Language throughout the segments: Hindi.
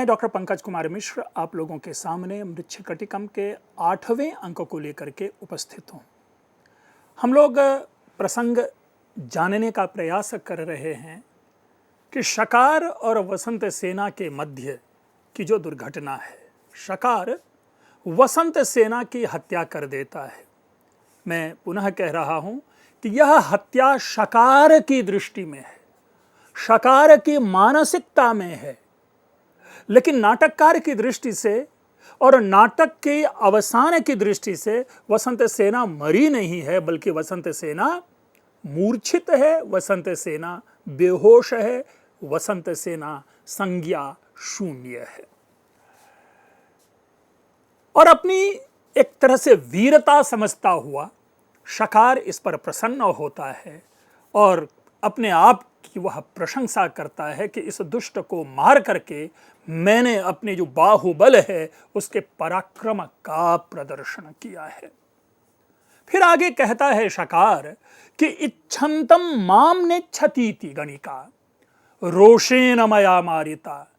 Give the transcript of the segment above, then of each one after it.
मैं डॉक्टर पंकज कुमार मिश्र आप लोगों के सामने मृच्छकटिकम के 8वें अंक को लेकर के उपस्थित हूँ। हम लोग प्रसंग जानने का प्रयास कर रहे हैं कि शकार और वसंत सेना के मध्य की जो दुर्घटना है, शकार वसंत सेना की हत्या कर देता है। मैं पुनः कह रहा हूँ कि यह हत्या शकार की दृष्टि में है, शकार की मानसिकता में है, लेकिन नाटककार की दृष्टि से और नाटक के अवसान की दृष्टि से वसंत सेना मरी नहीं है, बल्कि वसंत सेना मूर्छित है, वसंत सेना बेहोश है, वसंत सेना संज्ञा शून्य है। और अपनी एक तरह से वीरता समझता हुआ शकार इस पर प्रसन्न होता है और अपने आप की वह प्रशंसा करता है कि इस दुष्ट को मार करके मैंने अपने जो बाहुबल है उसके पराक्रम का प्रदर्शन किया है। फिर आगे कहता है शकार कि इच्छन्तम माम नेच्छतीति गणिका रोषेण मया मारिता,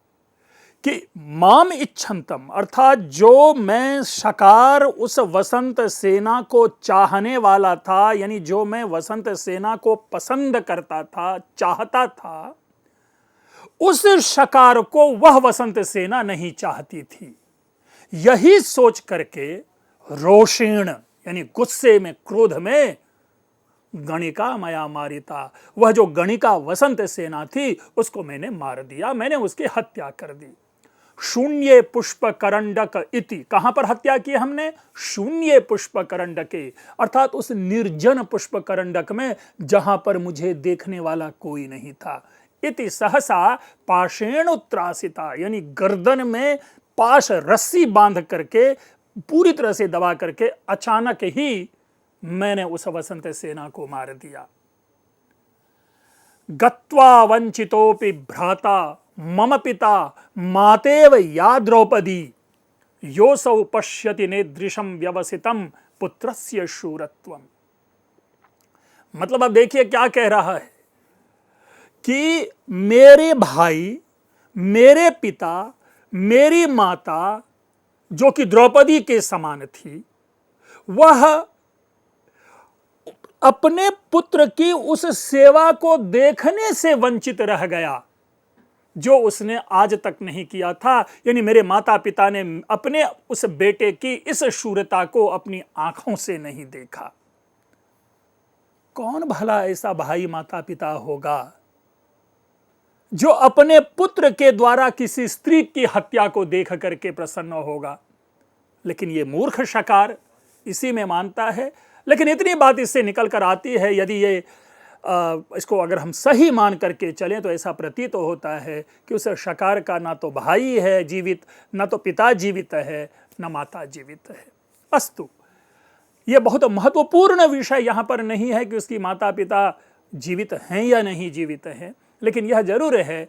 कि माम इच्छन्तम अर्थात जो मैं शकार उस वसंत सेना को चाहने वाला था, यानी जो मैं वसंत सेना को पसंद करता था, चाहता था, उस शकार को वह वसंत सेना नहीं चाहती थी। यही सोच करके रोषेण यानी गुस्से में, क्रोध में, गणिका मया मारिता, वह जो गणिका वसंत सेना थी उसको मैंने मार दिया, मैंने उसकी हत्या कर दी। शून्य पुष्प करंडक इति, कहां पर हत्या की हमने? शून्य पुष्प करंडके, अर्थात उस निर्जन पुष्प करंडक में जहां पर मुझे देखने वाला कोई नहीं था। इति सहसा पाशेण उत्त्रासिता, यानी गर्दन में पाश रस्सी बांध करके पूरी तरह से दबा करके अचानक ही मैंने उस वसंत सेना को मार दिया। गत्वा वंचितोपि भ्राता मम पिता मातेव या द्रौपदी योसौ पश्यति नेदृशम व्यवसितम पुत्रस्य शूरत्वम। मतलब अब देखिए क्या कह रहा है कि मेरे भाई, मेरे पिता, मेरी माता जो कि द्रौपदी के समान थी, वह अपने पुत्र की उस सेवा को देखने से वंचित रह गया जो उसने आज तक नहीं किया था। यानी मेरे माता पिता ने अपने उस बेटे की इस शूरता को अपनी आंखों से नहीं देखा। कौन भला ऐसा भाई माता पिता होगा जो अपने पुत्र के द्वारा किसी स्त्री की हत्या को देख करके प्रसन्न होगा? लेकिन ये मूर्ख शकार इसी में मानता है। लेकिन इतनी बात इससे निकल कर आती है, यदि ये इसको अगर हम सही मान करके चलें तो ऐसा प्रतीत होता है कि उस शकार का ना तो भाई है जीवित, ना तो पिता जीवित है, ना माता जीवित है। अस्तु, यह बहुत महत्वपूर्ण विषय यहाँ पर नहीं है कि उसकी माता पिता जीवित हैं या नहीं जीवित हैं, लेकिन यह जरूर है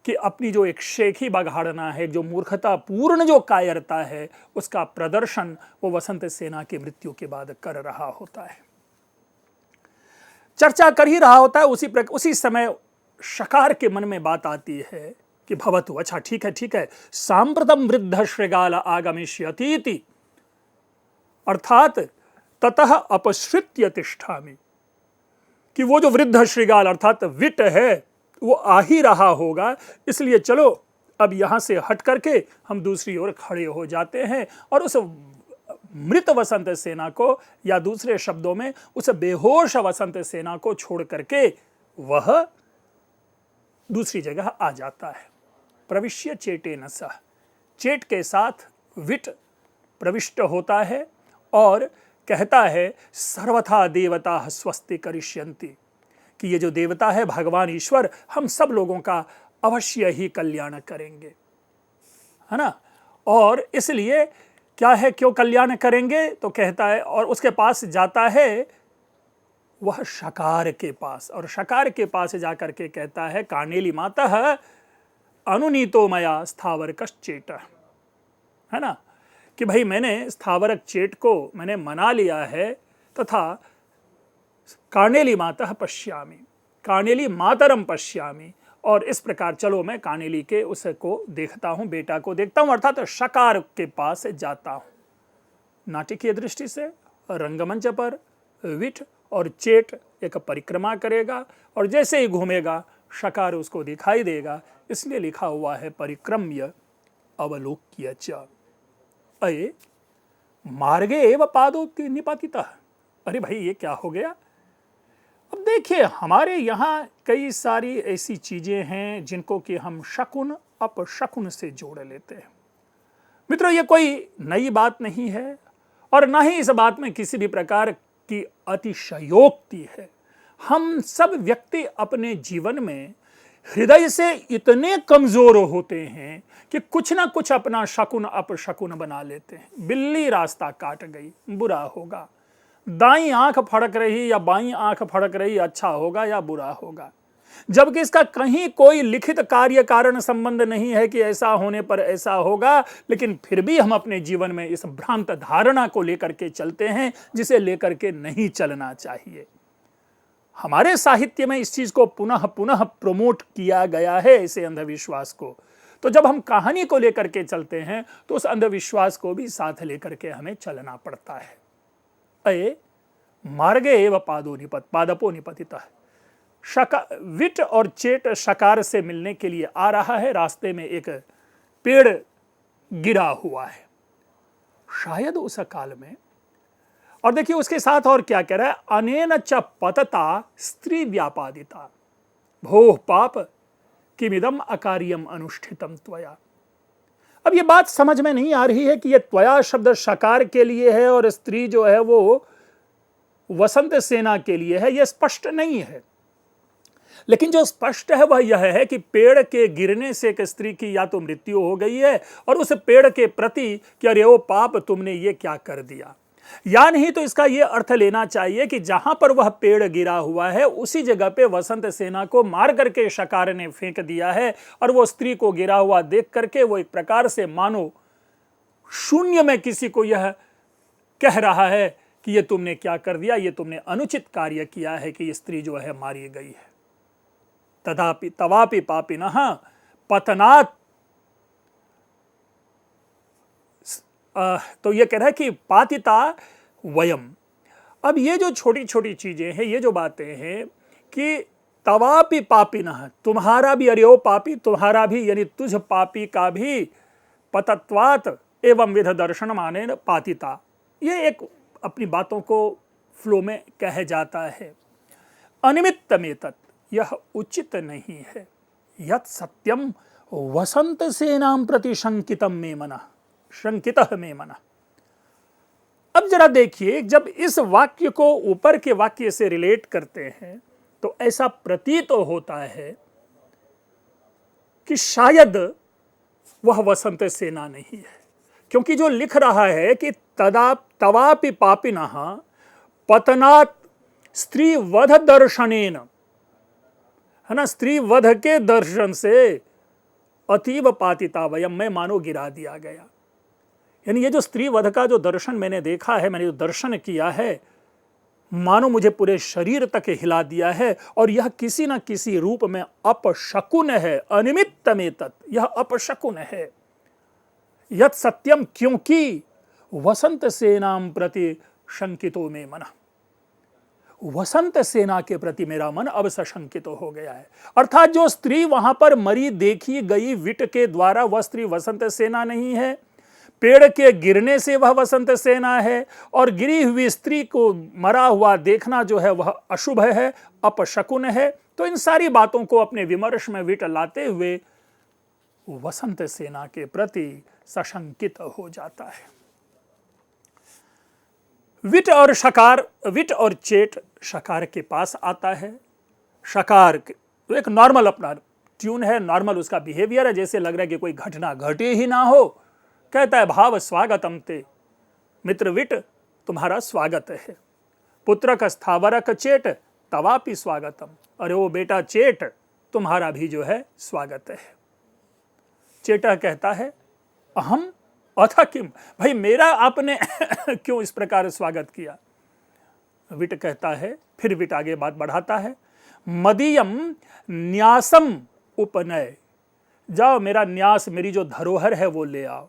कि अपनी जो एक शेखी बघाड़ना है, जो मूर्खता पूर्ण जो कायरता है, उसका प्रदर्शन वो वसंत सेना की मृत्यु के बाद कर रहा होता है, चर्चा कर ही रहा होता है। उसी समय शकार के मन में बात आती है कि भवतु, अच्छा ठीक है, सांप्रतम वृद्ध श्रृगाल आगमिष्यतीति, अर्थात ततः अपसृत्य तिष्ठामि, कि वो जो वृद्ध श्रृगाल अर्थात विट है वो आ ही रहा होगा, इसलिए चलो अब यहां से हट करके हम दूसरी ओर खड़े हो जाते हैं और उस मृत वसंत सेना को, या दूसरे शब्दों में उस बेहोश वसंत सेना को छोड़ करके वह दूसरी जगह आ जाता है। प्रविश्य चेटेन सह, चेट के साथ विट प्रविष्ट होता है और कहता है सर्वथा देवता स्वस्ति करिष्यन्ति, कि ये जो देवता है भगवान ईश्वर हम सब लोगों का अवश्य ही कल्याण करेंगे, है ना। और इसलिए क्या है, क्यों कल्याण करेंगे, तो कहता है और उसके पास जाता है वह शकार के पास, और शकार के पास जाकर के कहता है कानेली मातः अनुनीतो मया स्थावरकश्चेट, है ना, कि भाई मैंने स्थावरक चेट को मैंने मना लिया है, तथा कानेली मातः पश्यामि, कानेली मातरम पश्यामि, और इस प्रकार चलो मैं कानेली के उसको देखता हूँ, बेटा को देखता हूँ, अर्थात शकार के पास जाता हूँ। नाटकीय दृष्टि से रंगमंच पर विट और चेट एक परिक्रमा करेगा और जैसे ही घूमेगा शकार उसको दिखाई देगा, इसलिए लिखा हुआ है परिक्रम्य अवलोक्य च अये मार्गे एव पादो निपातितः। अरे भाई ये क्या हो गया? अब देखिए हमारे यहाँ कई सारी ऐसी चीजें हैं जिनको कि हम शकुन अपशकुन से जोड़ लेते हैं। मित्रों ये कोई नई बात नहीं है और ना ही इस बात में किसी भी प्रकार की अतिशयोक्ति है। हम सब व्यक्ति अपने जीवन में हृदय से इतने कमजोर होते हैं कि कुछ ना कुछ अपना शकुन अपशकुन बना लेते हैं। बिल्ली रास्ता काट गई, बुरा होगा। दाईं आंख फड़क रही या बाईं आंख फड़क रही, अच्छा होगा या बुरा होगा। जबकि इसका कहीं कोई लिखित कार्य कारण संबंध नहीं है कि ऐसा होने पर ऐसा होगा, लेकिन फिर भी हम अपने जीवन में इस भ्रांत धारणा को लेकर के चलते हैं जिसे लेकर के नहीं चलना चाहिए। हमारे साहित्य में इस चीज को पुनः पुनः प्रमोट किया गया है, ऐसे अंधविश्वास को। तो जब हम कहानी को लेकर के चलते हैं तो उस अंधविश्वास को भी साथ लेकर के हमें चलना पड़ता है। अये मार्गे एव पादपो निपतितः। विट और चेट शकार से मिलने के लिए आ रहा है। रास्ते में एक पेड़ गिरा हुआ है, शायद उस काल में। और देखिए उसके साथ और क्या कह रहा है, अनेन च पतता स्त्री व्यापादिता भोः पाप किमिदम अकार्यम अनुष्ठितम त्वया। अब ये बात समझ में नहीं आ रही है कि ये त्वया शब्द शकार के लिए है और स्त्री जो है वो वसंत सेना के लिए है, यह स्पष्ट नहीं है। लेकिन जो स्पष्ट है वह यह है कि पेड़ के गिरने से एक स्त्री की या तो मृत्यु हो गई है और उस पेड़ के प्रति कि अरे ओ पाप तुमने ये क्या कर दिया, या नहीं तो इसका यह अर्थ लेना चाहिए कि जहां पर वह पेड़ गिरा हुआ है उसी जगह पे वसंत सेना को मार करके शकार ने फेंक दिया है और वो स्त्री को गिरा हुआ देख करके वो एक प्रकार से मानो शून्य में किसी को यह कह रहा है कि ये तुमने क्या कर दिया, ये तुमने अनुचित कार्य किया है कि ये स्त्री जो है मारी गई है। तथापि तवापि पापिनः पतनात्, तो ये कह रहा है कि पातिता वयम। अब ये जो छोटी छोटी चीजें हैं, ये जो बातें हैं कि तवापि पापिनः, तुम्हारा भी, अरे ओ पापी तुम्हारा भी, यानी तुझ पापी का भी, पतत्वात् एवं विध दर्शन माने पातिता, ये एक अपनी बातों को फ्लो में कह जाता है। अनिमित्तमेतत्, यह उचित नहीं है। यत् सत्यम वसंत सेनां प्रति शंकितम मे मनः, शंकितः मे मनः। अब जरा देखिए, जब इस वाक्य को ऊपर के वाक्य से रिलेट करते हैं तो ऐसा प्रतीत होता है कि शायद वह वसंत सेना नहीं है, क्योंकि जो लिख रहा है कि तवापि पापिनः पतनात् स्त्री वध दर्शनेन, है ना, स्त्री वध के दर्शन से अतीव पातिता वयम, में मानो गिरा दिया गया। यानी ये जो स्त्री वध का जो दर्शन मैंने देखा है, मैंने जो दर्शन किया है, मानो मुझे पूरे शरीर तक हिला दिया है और यह किसी न किसी रूप में अपशकुन है। अनिमित्तमेतत्, यह अपशकुन है। यत् सत्यम, क्योंकि वसंत सेनां प्रति शंकितो मे मनः, वसंत सेना के प्रति मेरा मन अब सशंकित हो गया है। अर्थात जो स्त्री वहां पर मरी देखी गई विट के द्वारा, वह स्त्री वसंत सेना नहीं है। पेड़ के गिरने से वह वसंत सेना है और गिरी हुई स्त्री को मरा हुआ देखना जो है वह अशुभ है, अपशकुन है। तो इन सारी बातों को अपने विमर्श में विट लाते हुए वसंत सेना के प्रति सशंकित हो जाता है। विट और शकार, विट और चेट शकार के पास आता है। शकार तो एक नॉर्मल अपना ट्यून है, नॉर्मल उसका बिहेवियर है, जैसे लग रहा है कि कोई घटना घटी ही ना हो। कहता है भाव स्वागतम ते, मित्र विट तुम्हारा स्वागत है। पुत्रक स्थावरक चेट तवापि स्वागतम, अरे वो बेटा चेट तुम्हारा भी जो है स्वागत है। चेटा कहता है अहम अथ किम, भाई मेरा आपने क्यों इस प्रकार स्वागत किया। विट कहता है, फिर विट आगे बात बढ़ाता है, मदीयम न्यासम उपनय, जाओ मेरा न्यास, मेरी जो धरोहर है वो ले आओ।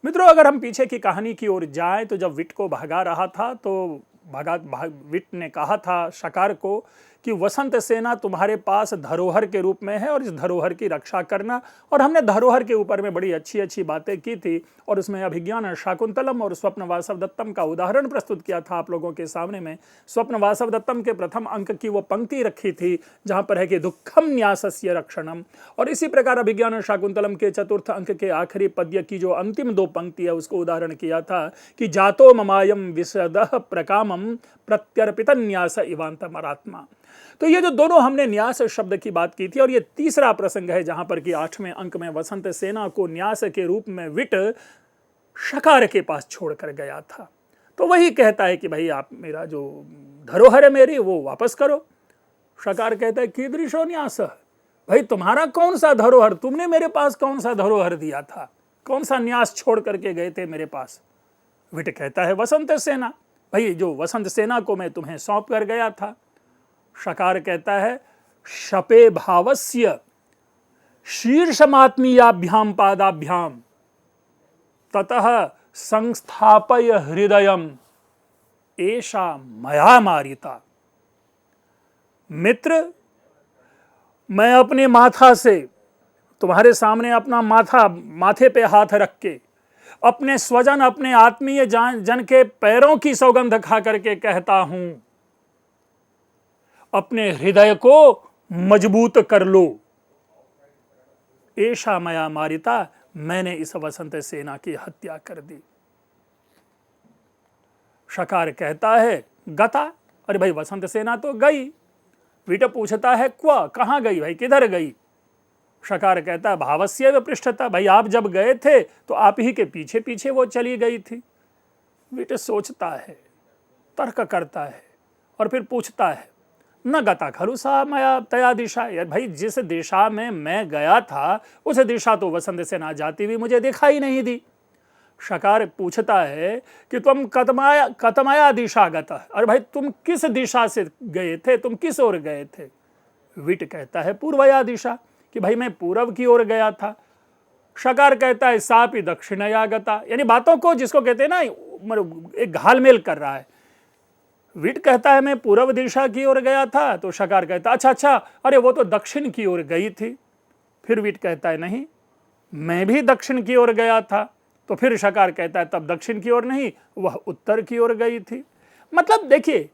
मित्रों, अगर हम पीछे की कहानी की ओर जाएं तो जब विट को भगा रहा था तो विट ने कहा था शकार को कि वसंत सेना तुम्हारे पास धरोहर के रूप में है और इस धरोहर की रक्षा करना। और हमने धरोहर के ऊपर में बड़ी अच्छी अच्छी बातें की थी और उसमें अभिज्ञान शाकुंतलम और स्वप्न वासवदत्तम का उदाहरण प्रस्तुत किया था आप लोगों के सामने में। स्वप्न वासवदत्तम के प्रथम अंक की वो पंक्ति रखी थी जहां पर है कि दुखम न्यासस्य रक्षणम, और इसी प्रकार अभिज्ञान शाकुंतलम के चतुर्थ अंक के आखिरी पद्य की जो अंतिम दो पंक्ति है उसको उदाहरण किया था कि जातो ममायम विशदः प्रकामम प्रत्यर्पित न्यास इवांतमरात्मा। तो ये जो दोनों हमने न्यास शब्द की बात की थी, और ये तीसरा प्रसंग है जहां पर कि 8वें अंक में वसंत सेना को न्यास के रूप में विट शकार के पास छोड़कर गया था। तो वही कहता है कि भाई आप मेरा जो धरोहर है मेरी वो वापस करो। शकार कहता है कीदृशो न्यास, भाई तुम्हारा कौन सा धरोहर, तुमने मेरे पास कौन सा धरोहर दिया था, कौन सा न्यास छोड़ करके गए थे मेरे पास। विट कहता है वसंत सेना, भाई जो वसंत सेना को मैं तुम्हें सौंप कर गया था। शकार कहता है शपे भावस्य शीर्षमात्मीयाभ्याम पादाभ्याम ततः संस्थापय हृदयम एषा मया मारिता। मित्र, मैं अपने माथा से तुम्हारे सामने अपना माथे पे हाथ रख के अपने स्वजन अपने आत्मीय जन के पैरों की सौगंध खा करके कहता हूं, अपने हृदय को मजबूत कर लो। ऐशा मया मारिता, मैंने इस वसंत सेना की हत्या कर दी। शकार कहता है गता, अरे भाई वसंत सेना तो गई। विट पूछता है क्वा, कहां गई भाई, किधर गई। शकार कहता है भावस्य व पृष्ठता, भाई आप जब गए थे तो आप ही के पीछे पीछे वो चली गई थी। विट सोचता है, तर्क करता है और फिर पूछता है न गता खलु सा मया तया दिशा, यार भाई जिस दिशा में मैं गया था उस दिशा तो वसंत सेना जाती हुई मुझे दिखाई नहीं दी। शकार पूछता है कि तुम कतमाया दिशा गता, अरे भाई तुम किस दिशा से गए थे, तुम किस ओर गए थे। विट कहता है पूर्वया दिशा, कि भाई मैं पूर्व की ओर गया था। शकार कहता है सापि दक्षिणया गता, यानी बातों को जिसको कहते हैं ना एक घालमेल कर रहा है। विट कहता है मैं पूर्व दिशा की ओर गया था, तो शकार कहता अच्छा, अरे वो तो दक्षिण की ओर गई थी। फिर विट कहता है नहीं, मैं भी दक्षिण की ओर गया था। तो फिर शकार कहता है तब दक्षिण की ओर नहीं, वह उत्तर की ओर गई थी। मतलब देखिए,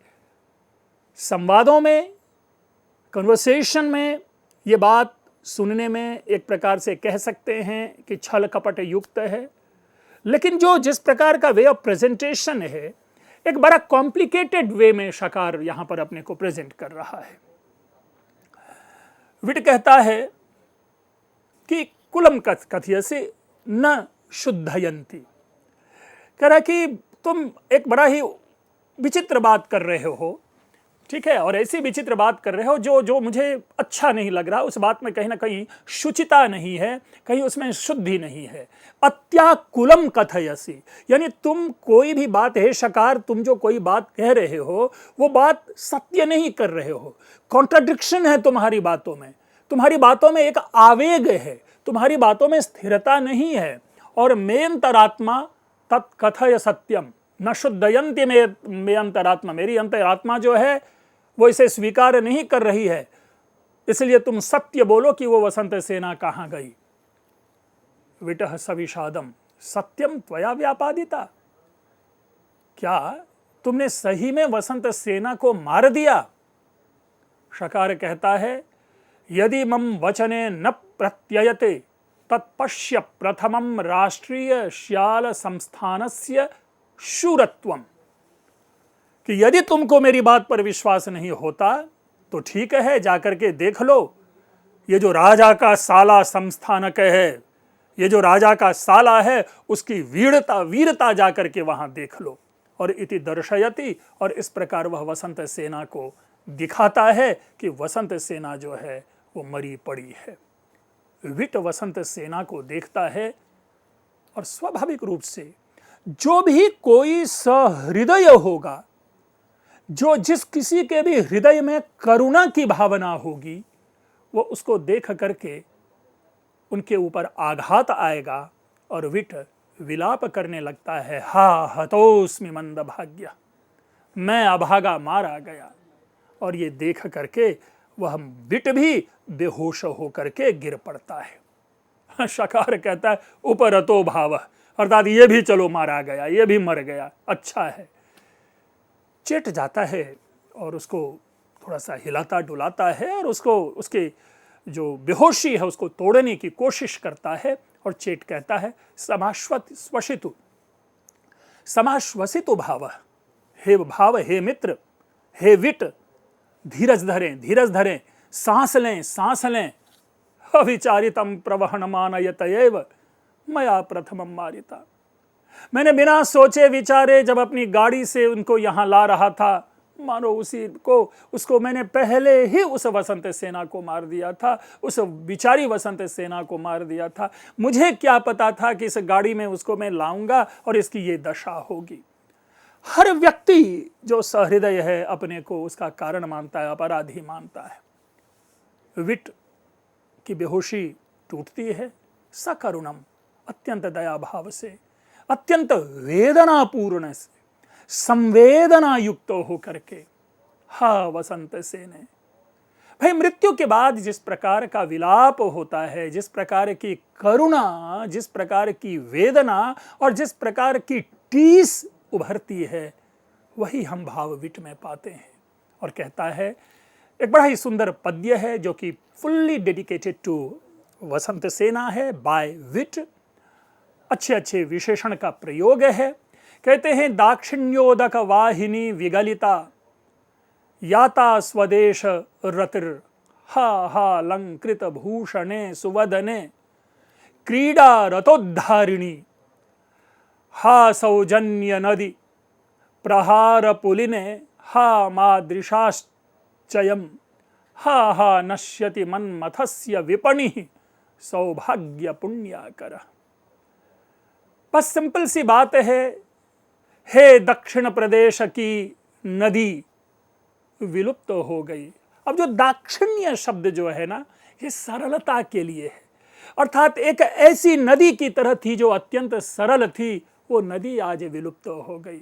संवादों में, कन्वर्सेशन में ये बात सुनने में एक प्रकार से कह सकते हैं कि छल कपट युक्त है, लेकिन जो जिस प्रकार का वे ऑफ प्रेजेंटेशन है, एक बड़ा कॉम्प्लिकेटेड वे में शकार यहां पर अपने को प्रेजेंट कर रहा है। विट कहता है कि कुलम कथयसे न शुद्धयंती, कह रहा कि तुम एक बड़ा ही विचित्र बात कर रहे हो, ठीक है, और ऐसी विचित्र बात कर रहे हो जो मुझे अच्छा नहीं लग रहा। उस बात में कहीं ना कहीं शुचिता नहीं है, कहीं उसमें शुद्धि नहीं है। अत्याकुलम कथयसी, यानी तुम कोई भी बात है शकार, तुम जो कोई बात कह रहे हो वो बात सत्य नहीं कर रहे हो। कॉन्ट्राडिक्शन है तुम्हारी बातों में, तुम्हारी बातों में एक आवेग है, तुम्हारी बातों में स्थिरता नहीं है। और मे अंतरात्मा तत्कथय सत्यम न शुद्धयंती मे अंतरात्मा, मेरी अंतरात्मा जो है वो इसे स्वीकार नहीं कर रही है, इसलिए तुम सत्य बोलो कि वो वसंत सेना कहां गई। विटह सविषादम सत्यम त्वया व्यापादिता, क्या तुमने सही में वसंत सेना को मार दिया। शकार कहता है यदि मम वचने न प्रत्ययते तत्पश्य प्रथमम राष्ट्रीय श्याल संस्थानस्य शूरत्वम, कि यदि तुमको मेरी बात पर विश्वास नहीं होता तो ठीक है, जाकर के देख लो, ये जो राजा का साला संस्थानक है, ये जो राजा का साला है उसकी वीरता जाकर के वहां देख लो। और इति दर्शयति, और इस प्रकार वह वसंत सेना को दिखाता है कि वसंत सेना जो है वो मरी पड़ी है। विट वसंत सेना को देखता है और स्वाभाविक रूप से जो भी कोई सहृदय होगा, जो जिस किसी के भी हृदय में करुणा की भावना होगी, वो उसको देख करके उनके ऊपर आघात आएगा और विट विलाप करने लगता है, हा हतोस्मि मंद भाग्य, मैं अभागा मारा गया। और ये देख करके वह विट भी बेहोश होकर के गिर पड़ता है। शकार कहता है उपरतो भाव, अर्थात ये भी चलो मारा गया, ये भी मर गया, अच्छा है। चेट जाता है और उसको थोड़ा सा हिलाता डुलाता है और उसको उसके जो बेहोशी है उसको तोड़ने की कोशिश करता है। और चेट कहता है समाश्वसितु, समाश्वसितु भाव, हे भाव, हे मित्र, हे विट, धीरज धरें, धीरज धरें, सांस लें, सांस लें। अविचारितम प्रवहन मानयत एव मया प्रथमम मारिता, मैंने बिना सोचे विचारे जब अपनी गाड़ी से उनको यहां ला रहा था, मानो उसको मैंने पहले ही उस वसंत सेना को मार दिया था, उस बिचारी वसंत सेना को मार दिया था। मुझे क्या पता था कि इस गाड़ी में उसको मैं लाऊंगा और इसकी ये दशा होगी। हर व्यक्ति जो सहृदय है अपने को उसका कारण मानता है, अपराधी मानता है। विट की बेहोशी टूटती है, सकरुणम, अत्यंत दया भाव से, अत्यंत वेदनापूर्ण से, संवेदना युक्त होकर के, हा वसंत सेने। भाई मृत्यु के बाद जिस प्रकार का विलाप होता है, जिस प्रकार की करुणा, जिस प्रकार की वेदना और जिस प्रकार की टीस उभरती है, वही हम भाव विट में पाते हैं। और कहता है, एक बड़ा ही सुंदर पद्य है जो कि फुल्ली डेडिकेटेड टू वसंत सेना है, बाय विट। अच्छे अच्छे विशेषण का प्रयोग है। कहते हैं, दाक्षिण्योदक वाहिनी विगलिता, याता स्वदेश रतिर, हा हा अलंकृत भूषणे सुवदने, क्रीडा रतोद्धारिणी, हा सौजन्य नदी, प्रहार पुलिने, हा मादृशाश्चयम्, हा हा नश्यति मन्मथस्य विपणिः, सौभाग्य पुण्याकर। बस सिंपल सी बात है, हे दक्षिण प्रदेश की नदी विलुप्त हो गई। अब जो दाक्षिण्य शब्द जो है ना, ये सरलता के लिए है, अर्थात एक ऐसी नदी की तरह थी जो अत्यंत सरल थी, वो नदी आज विलुप्त हो गई।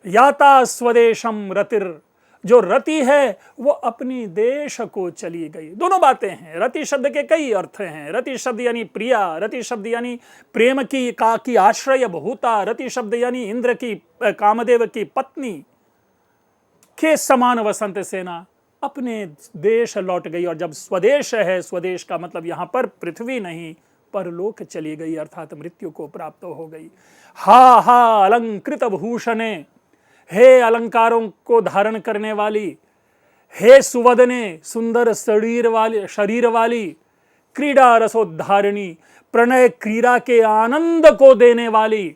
याता स्वदेशम रतिर, जो रति है वो अपनी देश को चली गई। दोनों बातें हैं, रति शब्द के कई अर्थ हैं। रति शब्द यानी प्रिया, रति शब्द यानी प्रेम की आश्रय भूता, रति शब्द यानी इंद्र की, कामदेव की पत्नी के समान वसंत सेना अपने देश लौट गई। और जब स्वदेश है, स्वदेश का मतलब यहां पर पृथ्वी नहीं, परलोक चली गई, अर्थात मृत्यु को प्राप्त हो गई। हा हा अलंकृत भूषणे, हे अलंकारों को धारण करने वाली, हे सुवदने, सुंदर शरीर वाली, क्रीडा रसोद्धारिणी, प्रणय क्रीड़ा के आनंद को देने वाली,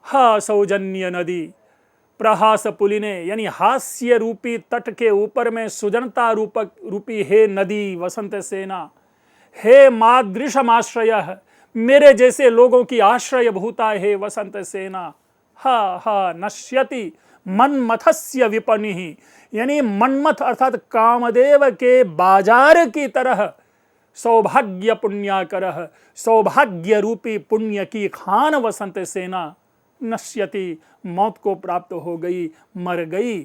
हा सौजन्य नदी, प्रहास पुलिने, यानी हास्य रूपी तट के ऊपर में सुजनता रूपी हे नदी वसंत सेना, हे मादृशमाश्रय, मेरे जैसे लोगों की आश्रय भूता है वसंत सेना, हा हा नश्यति मन्मथस्य विपणिः, यानी मन्मथ अर्थात कामदेव के बाजार की तरह, सौभाग्य पुण्याकर, सौभाग्य रूपी पुण्य की खान वसंत सेना, नश्यति, मौत को प्राप्त हो गई, मर गई।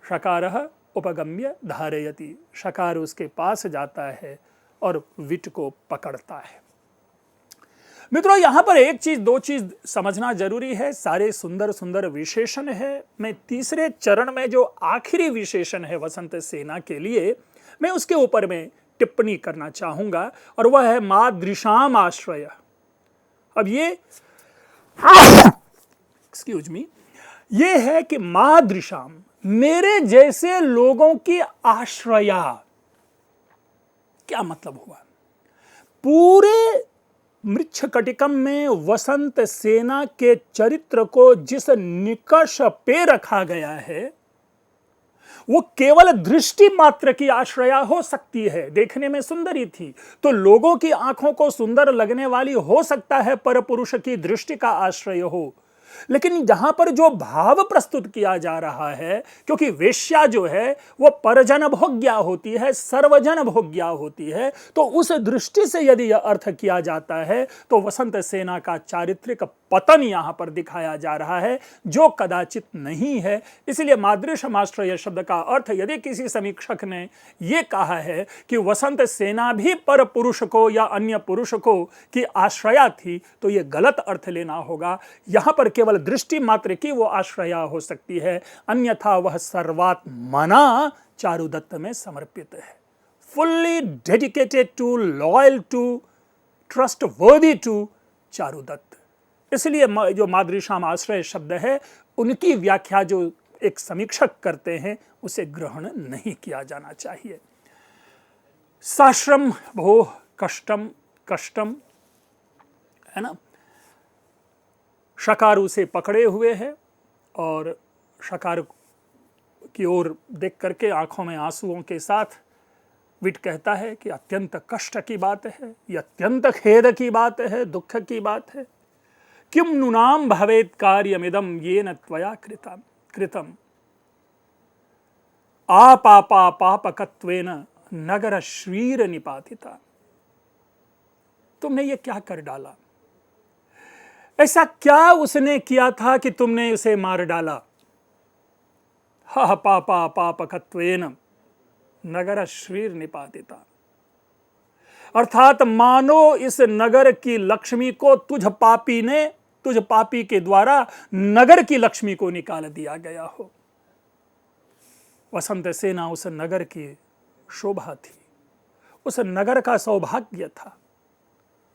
शकारः उपगम्य धारयति, शकार उसके पास जाता है और विट को पकड़ता है। मित्रों, यहां पर एक चीज, दो चीज समझना जरूरी है। सारे सुंदर सुंदर विशेषण है। मैं तीसरे चरण में जो आखिरी विशेषण है वसंत सेना के लिए, मैं उसके ऊपर में टिप्पणी करना चाहूंगा, और वह है मादृशाम आश्रय। अब ये एक्सक्यूज मी, ये है कि मादृशाम, मेरे जैसे लोगों की आश्रया। क्या मतलब हुआ? पूरे मृच्छकटिकम में वसंत सेना के चरित्र को जिस निकष पे रखा गया है, वो केवल दृष्टि मात्र की आश्रया हो सकती है। देखने में सुंदरी थी तो लोगों की आंखों को सुंदर लगने वाली हो सकता है, पर पुरुष की दृष्टि का आश्रय हो। लेकिन जहां पर जो भाव प्रस्तुत किया जा रहा है, क्योंकि वेश्या जो है वो परजन भोग्या होती है, सर्वजन भोग्या होती है, तो उस दृष्टि से यदि यह अर्थ किया जाता है तो वसंत सेना का चारित्रिक पतन यहां पर दिखाया जा रहा है, जो कदाचित नहीं है। इसलिए मादृशमाश्रय शब्द का अर्थ यदि किसी समीक्षक ने यह कहा है कि वसंत सेना भी पर पुरुष को या अन्य पुरुष को की आश्रया थी, तो यह गलत अर्थ लेना होगा। यहां पर केवल दृष्टि मात्र की वो आश्रया हो सकती है, अन्यथा वह सर्वात्मना चारुदत्त में समर्पित है, fully dedicated to, loyal to, trustworthy to Charudatta. इसलिए जो मादृशाम आश्रय शब्द है, उनकी व्याख्या जो एक समीक्षक करते हैं उसे ग्रहण नहीं किया जाना चाहिए। साश्रम भो कष्टम कष्टम, है ना। शकार उसे पकड़े हुए है और शकार की ओर देख करके आंखों में आंसुओं के साथ विट कहता है कि अत्यंत कष्ट की बात है, यह अत्यंत खेद की बात है, दुख की बात है। किम नुनाम भवेत कार्यमिदम येन त्वया कृतम आपापा पापकत्वेन नगर श्रीर निपातिता। तुमने ये क्या कर डाला? ऐसा क्या उसने किया था कि तुमने उसे मार डाला? हा पापा पापकत्वेन नगर श्रीर निपातिता, अर्थात मानो इस नगर की लक्ष्मी को तुझ पापी के द्वारा नगर की लक्ष्मी को निकाल दिया गया हो। वसंत सेना उस नगर की शोभा थी, उस नगर का सौभाग्य था।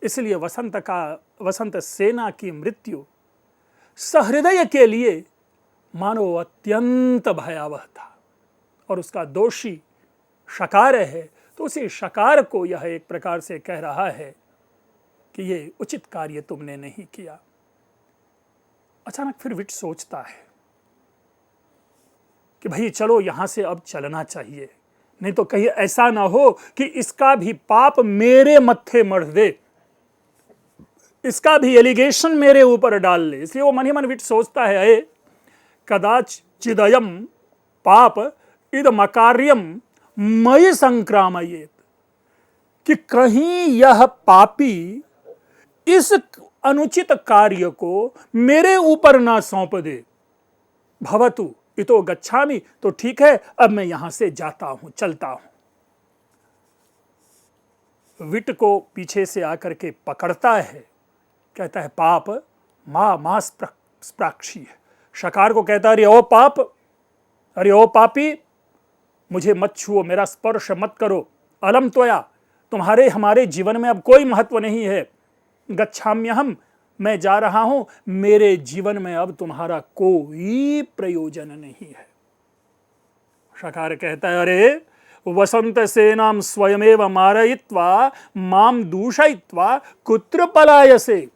इसलिए वसंत सेना की मृत्यु सहृदय के लिए मानो अत्यंत भयावह था, और उसका दोषी शकार है, तो उसी शकार को यह एक प्रकार से कह रहा है कि ये उचित कार्य तुमने नहीं किया। अचानक फिर विट सोचता है कि भाई चलो यहां से अब चलना चाहिए, नहीं तो कहीं ऐसा ना हो कि इसका भी पाप मेरे मत्थे मढ़ दे, इसका भी एलिगेशन मेरे ऊपर डाल ले। इसलिए वो मन ही मन विट सोचता है, अये कदाचिदयम पाप इदमकार्यम मयि संक्रामयेत, कि कहीं यह पापी इस अनुचित कार्य को मेरे ऊपर ना सौंप दे। भवतु इतो गच्छामि, तो ठीक है अब मैं यहां से जाता हूं, चलता हूं। विट को पीछे से आकर के पकड़ता है, कहता है पाप मां स्प्राक्षी है। शकार को कहता है अरे ओ पाप, अरे ओ पापी, मुझे मत छुओ, मेरा स्पर्श मत करो। अलम त्वया, तुम्हारे हमारे जीवन में अब कोई महत्व नहीं है। गच्छाम्यहम, मैं जा रहा हूं, मेरे जीवन में अब तुम्हारा कोई प्रयोजन नहीं है। शकार कहता है अरे वसंत सेनाम स्वयमेव मारयित्वा माम दूषयित्वा कुत्र पलायसे,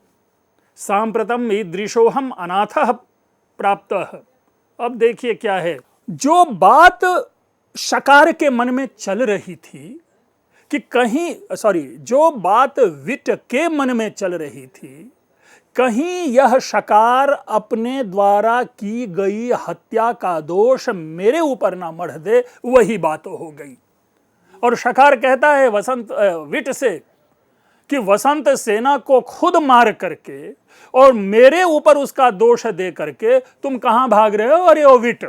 सांप्रतम ईदृशोहम अनाथः प्राप्तः। अब देखिए क्या है, जो बात शकार के मन में चल रही थी कि जो बात विट के मन में चल रही थी, कहीं यह शकार अपने द्वारा की गई हत्या का दोष मेरे ऊपर ना मढ़ दे, वही बात हो गई। और शकार कहता है विट से कि वसंत सेना को खुद मार करके और मेरे ऊपर उसका दोष दे करके तुम कहां भाग रहे हो? अरे ओ विट,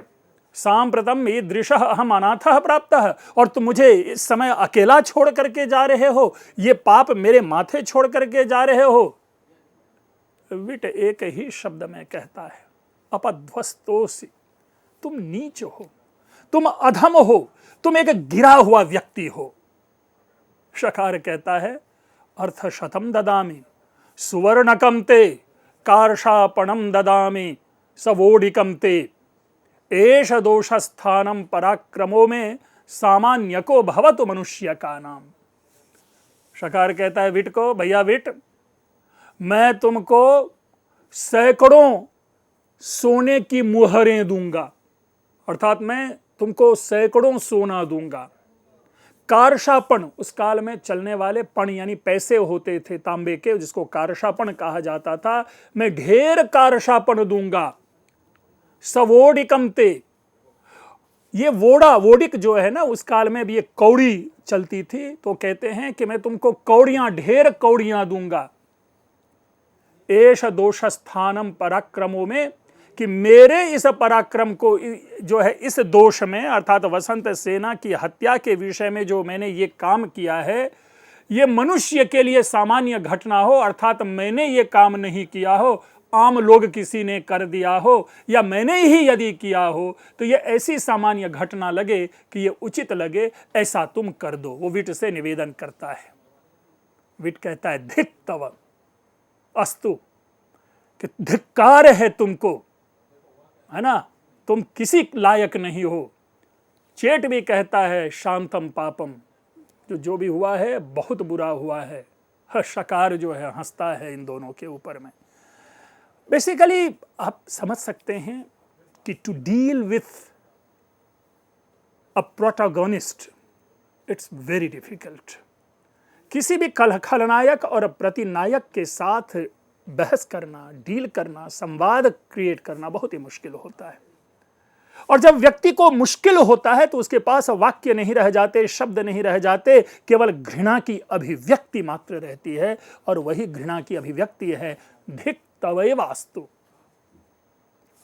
सांप्रतम ईदृशः अहम अनाथः प्राप्तः, और तुम मुझे इस समय अकेला छोड़ करके जा रहे हो, ये पाप मेरे माथे छोड़ करके जा रहे हो। विट एक ही शब्द में कहता है अपध्वस्तोसि, तुम नीच हो, तुम अधम हो, तुम एक गिरा हुआ व्यक्ति हो। शकार कहता है अर्थशतम ददामि सुवर्णकम ते कार्षापणम ददामि सवोडिकम ते एष दोषस्थानम पराक्रमो में सामान्य को भवतु मनुष्य का नाम। शकार कहता है विट को, भैया विट, मैं तुमको सैकड़ों सोने की मुहरें दूंगा, अर्थात मैं तुमको सैकड़ों सोना दूंगा, कारशापण, उस काल में चलने वाले पण यानी पैसे होते थे तांबे के, जिसको कारशापण कहा जाता था, मैं ढेर कारशापण दूंगा। सवोडिकम ते, ये वोडिक जो है ना, उस काल में भी ये कौड़ी चलती थी, तो कहते हैं कि मैं तुमको कौड़ियां, ढेर कौड़ियां दूंगा। एष दोष स्थानम पराक्रमों में, कि मेरे इस पराक्रम को जो है, इस दोष में अर्थात वसंत सेना की हत्या के विषय में जो मैंने ये काम किया है, ये मनुष्य के लिए सामान्य घटना हो, अर्थात मैंने ये काम नहीं किया हो, आम लोग किसी ने कर दिया हो, या मैंने ही यदि किया हो, तो ये ऐसी सामान्य घटना लगे कि ये उचित लगे, ऐसा तुम कर दो। वो विट से निवेदन करता है। विट कहता है धिक तव अस्तु, कि धिक्कार है तुमको, है ना, तुम किसी लायक नहीं हो। चेट भी कहता है शांतम पापम, जो भी हुआ है बहुत बुरा हुआ है। शकार जो है हंसता है इन दोनों के ऊपर में। बेसिकली आप समझ सकते हैं कि to deal with a protagonist it's very difficult. किसी भी खलनायक और प्रतिनायक के साथ बहस करना, डील करना, संवाद क्रिएट करना बहुत ही मुश्किल होता है। और जब व्यक्ति को मुश्किल होता है तो उसके पास वाक्य नहीं रह जाते, शब्द नहीं रह जाते, केवल घृणा की अभिव्यक्ति मात्र रहती है, और वही घृणा की अभिव्यक्ति है धिक तवैवास्तु।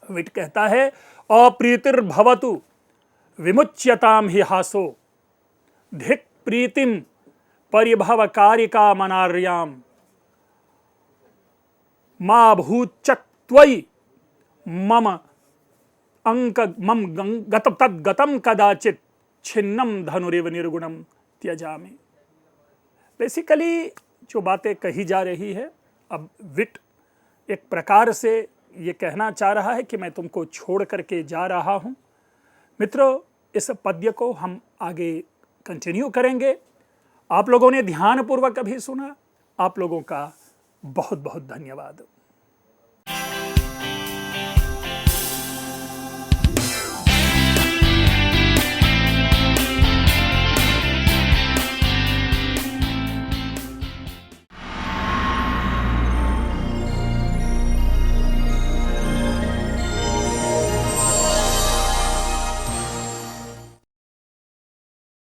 विट कहता है अप्रीतिर्भवतु विमुच्यताम हि हासो, धिक प्रीतिम परिभवकारिका मनार्याम, मा भूचक्त्वयि मम अंक मम तद्गतम कदाचित छिन्नम धनुरिव निर्गुणम त्यजामि। बेसिकली जो बातें कही जा रही है, अब विट एक प्रकार से ये कहना चाह रहा है कि मैं तुमको छोड़ करके जा रहा हूं। मित्रों, इस पद्य को हम आगे कंटिन्यू करेंगे। आप लोगों ने ध्यानपूर्वक अभी सुना, आप लोगों का बहुत बहुत धन्यवाद।